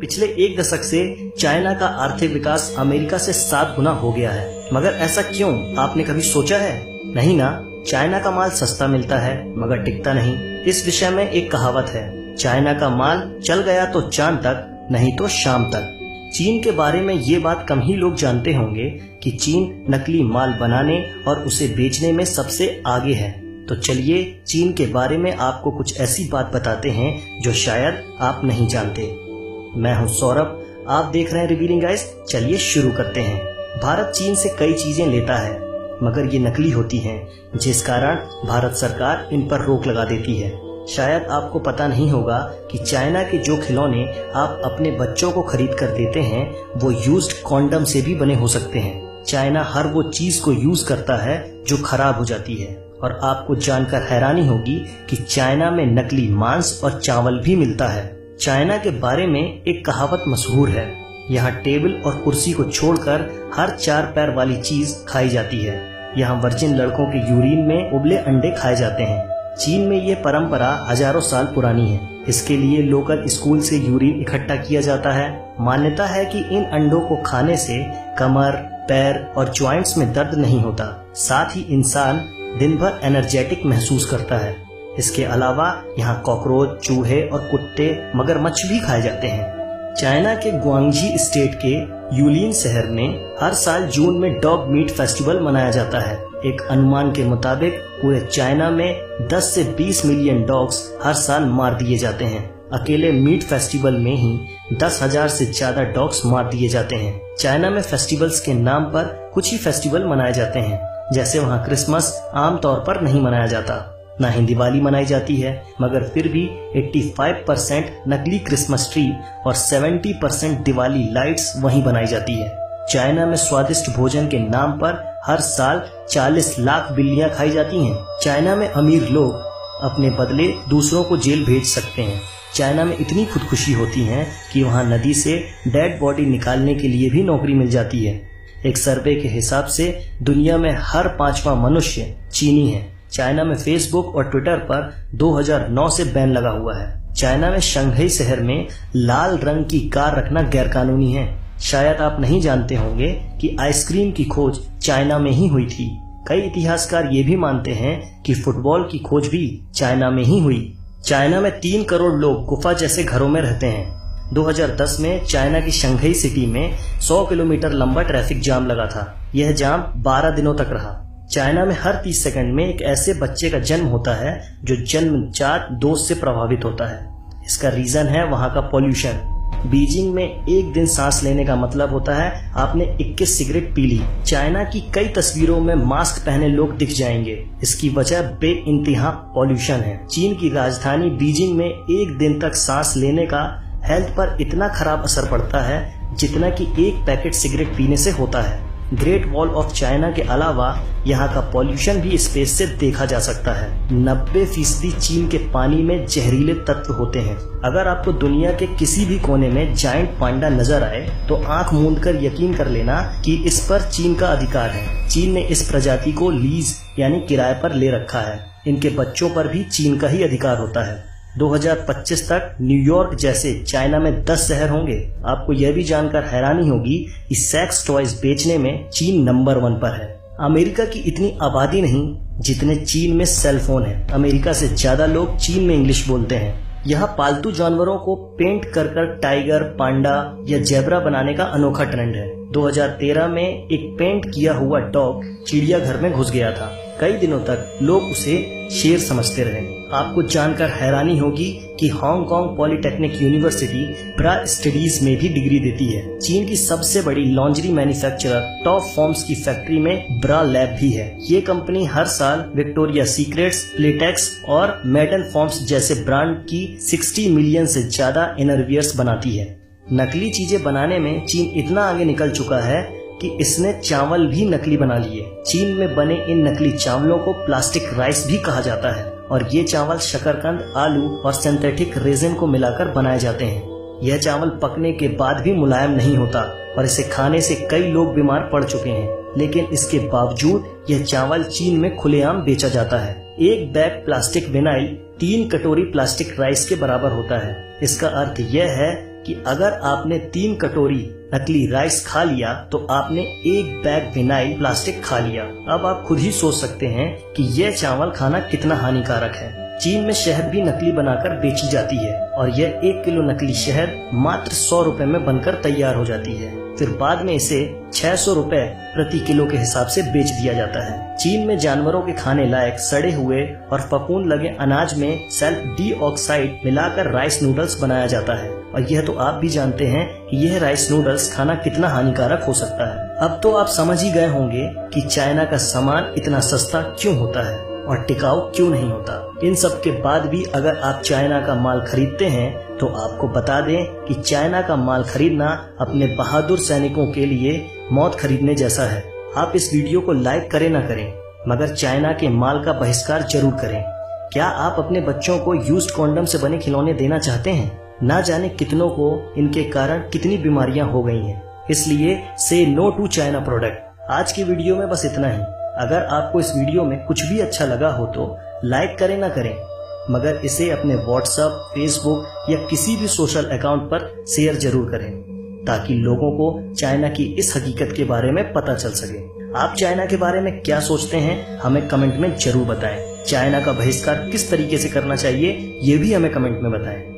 पिछले एक दशक से चाइना का आर्थिक विकास अमेरिका से 7 गुना हो गया है। मगर ऐसा क्यों, आपने कभी सोचा है? नहीं ना। चाइना का माल सस्ता मिलता है मगर टिकता नहीं। इस विषय में एक कहावत है, चाइना का माल चल गया तो चांद तक, नहीं तो शाम तक। चीन के बारे में ये बात कम ही लोग जानते होंगे कि चीन नकली माल बनाने और उसे बेचने में सबसे आगे है। तो चलिए चीन के बारे में आपको कुछ ऐसी बात बताते हैं जो शायद आप नहीं जानते। मैं हूं सौरभ, आप देख रहे हैं रिवीलिंग गाइस। चलिए शुरू करते हैं। भारत चीन से कई चीजें लेता है मगर ये नकली होती हैं, जिस कारण भारत सरकार इन पर रोक लगा देती है। शायद आपको पता नहीं होगा कि चाइना के जो खिलौने आप अपने बच्चों को खरीद कर देते हैं वो यूज्ड कॉन्डम से भी बने हो सकते हैं। चाइना हर वो चीज को यूज करता है जो खराब हो जाती है। और आपको जानकर हैरानी होगी कि चाइना में नकली मांस और चावल भी मिलता है। चाइना के बारे में एक कहावत मशहूर है, यहाँ टेबल और कुर्सी को छोड़कर हर 4 पैर वाली चीज खाई जाती है। यहाँ वर्जिन लड़कों के यूरिन में उबले अंडे खाए जाते हैं। चीन में ये परंपरा हजारों साल पुरानी है। इसके लिए लोकल स्कूल से यूरिन इकट्ठा किया जाता है। मान्यता है कि इन अंडों को खाने से कमर, पैर और जॉइंट्स में दर्द नहीं होता। साथ ही इंसान दिन भर एनर्जेटिक महसूस करता है। इसके अलावा यहाँ कॉकरोच, चूहे और कुत्ते, मगरमच्छ भी खाए जाते हैं। चाइना के ग्वांगजी स्टेट के यूलिन शहर में हर साल जून में डॉग मीट फेस्टिवल मनाया जाता है। एक अनुमान के मुताबिक पूरे चाइना में 10 से 20 मिलियन डॉग्स हर साल मार दिए जाते हैं। अकेले मीट फेस्टिवल में ही 10,000 से ज्यादा डॉग्स मार दिए जाते हैं। चाइना में फेस्टिवल्स के नाम पर कुछ ही फेस्टिवल मनाए जाते हैं। जैसे वहाँ क्रिसमस आमतौर पर नहीं मनाया जाता, ना ही दिवाली मनाई जाती है, मगर फिर भी 85% नकली क्रिसमस ट्री और 70% दिवाली लाइट्स वहीं बनाई जाती है। चाइना में स्वादिष्ट भोजन के नाम पर हर साल 40 लाख बिल्लियां खाई जाती हैं। चाइना में अमीर लोग अपने बदले दूसरों को जेल भेज सकते हैं। चाइना में इतनी खुदकुशी होती है कि वहाँ नदी से डेड बॉडी निकालने के लिए भी नौकरी मिल जाती है। एक सर्वे के हिसाब से दुनिया में हर 5वां मनुष्य चीनी है। चाइना में फेसबुक और ट्विटर पर 2009 से बैन लगा हुआ है। चाइना में शंघाई शहर में लाल रंग की कार रखना गैरकानूनी है। शायद आप नहीं जानते होंगे कि आइसक्रीम की खोज चाइना में ही हुई थी। कई इतिहासकार ये भी मानते हैं कि फुटबॉल की खोज भी चाइना में ही हुई। चाइना में 3 करोड़ लोग गुफा जैसे घरों में रहते हैं। 2010 में चाइना की शंघाई सिटी में 100 किलोमीटर लंबा ट्रैफिक जाम लगा था। यह जाम 12 दिनों तक रहा। चाइना में हर 30 सेकंड में एक ऐसे बच्चे का जन्म होता है जो जन्मजात दोष से प्रभावित होता है। इसका रीजन है वहाँ का पॉल्यूशन। बीजिंग में एक दिन सांस लेने का मतलब होता है आपने 21 सिगरेट पी ली। चाइना की कई तस्वीरों में मास्क पहने लोग दिख जाएंगे। इसकी वजह बेइंतहा पॉल्यूशन है। चीन की राजधानी बीजिंग में एक दिन तक सांस लेने का हेल्थ पर इतना खराब असर पड़ता है जितना कि एक पैकेट सिगरेट पीने से होता है। ग्रेट वॉल ऑफ चाइना के अलावा यहाँ का पॉल्यूशन भी स्पेस से देखा जा सकता है। 90% चीन के पानी में जहरीले तत्व होते हैं। अगर आपको दुनिया के किसी भी कोने में जायंट पांडा नजर आए तो आंख मूंद कर यकीन कर लेना कि इस पर चीन का अधिकार है। चीन ने इस प्रजाति को लीज यानी किराए पर ले रखा है। इनके बच्चों पर भी चीन का ही अधिकार होता है। 2025 तक न्यूयॉर्क जैसे चाइना में 10 शहर होंगे। आपको यह भी जानकर हैरानी होगी कि सेक्स टॉयज बेचने में चीन नंबर 1 पर है। अमेरिका की इतनी आबादी नहीं जितने चीन में सेल फोन है। अमेरिका से ज्यादा लोग चीन में इंग्लिश बोलते हैं। यहाँ पालतू जानवरों को पेंट कर कर टाइगर, पांडा या जेब्रा बनाने का अनोखा ट्रेंड है। 2013 में एक पेंट किया हुआ डॉग चिड़ियाघर में घुस गया था। कई दिनों तक लोग उसे शेर समझते रहे। आपको जानकर हैरानी होगी कि हांगकांग पॉलिटेक्निक यूनिवर्सिटी ब्रा स्टडीज में भी डिग्री देती है। चीन की सबसे बड़ी लॉन्ड्री मैन्युफैक्चरर टॉप फॉर्म्स की फैक्ट्री में ब्रा लैब भी है। ये कंपनी हर साल विक्टोरिया सीक्रेट्स, प्लेटेक्स और मैडन फॉर्म्स जैसे ब्रांड की 60 मिलियन से ज्यादा इनरवियर्स बनाती है। नकली चीजें बनाने में चीन इतना आगे निकल चुका है कि इसने चावल भी नकली बना लिए। चीन में बने इन नकली चावलों को प्लास्टिक राइस भी कहा जाता है और ये चावल शकरकंद, आलू और सिंथेटिक रेजिन को मिलाकर बनाए जाते हैं। यह चावल पकने के बाद भी मुलायम नहीं होता और इसे खाने से कई लोग बीमार पड़ चुके हैं। लेकिन इसके बावजूद यह चावल चीन में खुलेआम बेचा जाता है। एक बैग प्लास्टिक विनाइल 3 कटोरी प्लास्टिक राइस के बराबर होता है। इसका अर्थ यह है कि अगर आपने 3 कटोरी नकली राइस खा लिया तो आपने 1 बैग विनाइल प्लास्टिक खा लिया। अब आप खुद ही सोच सकते हैं कि यह चावल खाना कितना हानिकारक है। चीन में शहद भी नकली बनाकर बेची जाती है और यह 1 किलो नकली शहद मात्र 100 रुपए में बनकर तैयार हो जाती है। फिर बाद में इसे 600 रुपए प्रति किलो के हिसाब से बेच दिया जाता है। चीन में जानवरों के खाने लायक सड़े हुए और फफूंद लगे अनाज में सल्फर डाइऑक्साइड मिलाकर राइस नूडल्स बनाया जाता है और यह तो आप भी जानते हैं कि यह राइस नूडल्स खाना कितना हानिकारक हो सकता है। अब तो आप समझ ही गए होंगे कि चाइना का सामान इतना सस्ता क्यों होता है और टिकाऊ क्यों नहीं होता। इन सब के बाद भी अगर आप चाइना का माल खरीदते हैं तो आपको बता दें कि चाइना का माल खरीदना अपने बहादुर सैनिकों के लिए मौत खरीदने जैसा है। आप इस वीडियो को लाइक करें ना करें, मगर चाइना के माल का बहिष्कार जरूर करें। क्या आप अपने बच्चों को यूज्ड कॉन्डम से बने खिलौने देना चाहते हैं? ना जाने कितनों को इनके कारण कितनी बीमारियां हो गई हैं। इसलिए से नो टू चाइना प्रोडक्ट। आज की वीडियो में बस इतना ही। अगर आपको इस वीडियो में कुछ भी अच्छा लगा हो तो लाइक करें ना करें, मगर इसे अपने व्हाट्सएप, फेसबुक या किसी भी सोशल अकाउंट पर शेयर जरूर करें ताकि लोगों को चाइना की इस हकीकत के बारे में पता चल सके। आप चाइना के बारे में क्या सोचते हैं हमें कमेंट में जरूर बताएं। चाइना का बहिष्कार किस तरीके से करना चाहिए ये भी हमें कमेंट में बताएं।